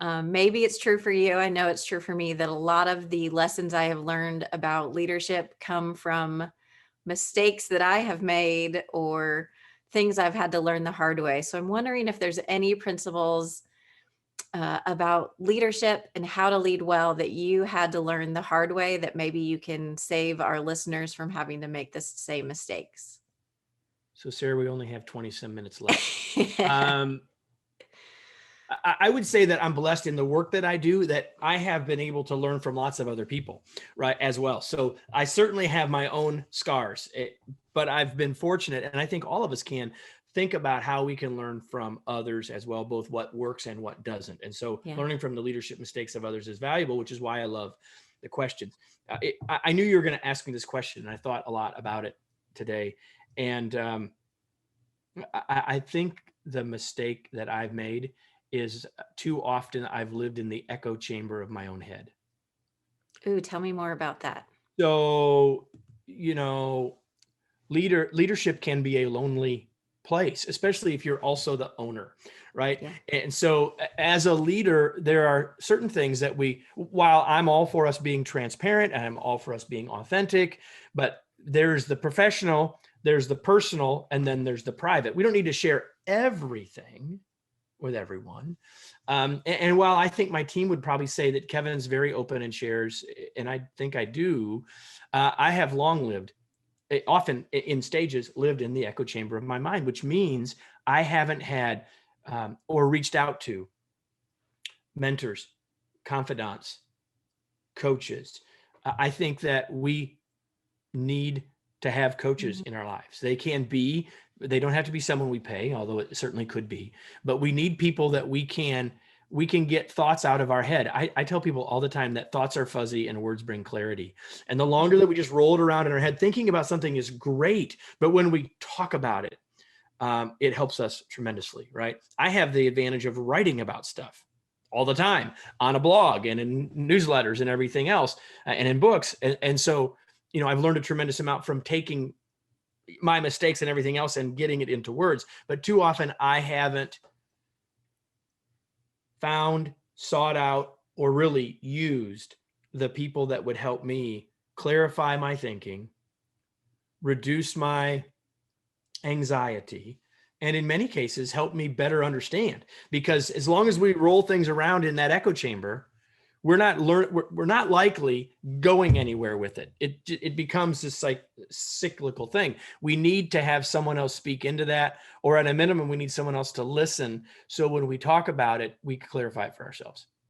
Maybe it's true for you. I know it's true for me that a lot of the lessons I have learned about leadership come from mistakes that I have made or things I've had to learn the hard way. So I'm wondering if there's any principles about leadership and how to lead well that you had to learn the hard way that maybe you can save our listeners from having to make the same mistakes. So Sarah, we only have 20 some minutes left. Um, I would say that I'm blessed in the work that I do, that I have been able to learn from lots of other people, right, as well. So I certainly have my own scars, but I've been fortunate, and I think all of us can think about how we can learn from others as well, both what works and what doesn't. And so Yeah. learning from the leadership mistakes of others is valuable, which is why I love the questions. I knew you were going to ask me this question, and I thought a lot about it today. And I think the mistake that I've made is too often I've lived in the echo chamber of my own head. Ooh, tell me more about that. So, you know, leadership can be a lonely place, especially if you're also the owner, right? Yeah. And so as a leader, there are certain things that while I'm all for us being transparent and I'm all for us being authentic, but there's the professional, there's the personal, and then there's the private. We don't need to share everything with everyone. And while I think my team would probably say that Kevin's very open and shares, and I think I do, I have long lived, often in stages, lived in the echo chamber of my mind, which means I haven't had or reached out to mentors, confidants, coaches. I think that we need to have coaches in our lives. They don't have to be someone we pay, although it certainly could be, but we need people that we can get thoughts out of our head. I tell people all the time that thoughts are fuzzy and words bring clarity. And the longer that we just roll it around in our head, thinking about something is great, but when we talk about it, it helps us tremendously, right? I have the advantage of writing about stuff all the time on a blog and in newsletters and everything else, and in books. And so, I've learned a tremendous amount from taking my mistakes and everything else and getting it into words. But too often I haven't found, sought out, or really used the people that would help me clarify my thinking, reduce my anxiety, and in many cases help me better understand. Because as long as we roll things around in that echo chamber, we're not likely going anywhere with it. It becomes this like cyclical thing. We need to have someone else speak into that, or at a minimum, we need someone else to listen. So when we talk about it, we clarify it for ourselves.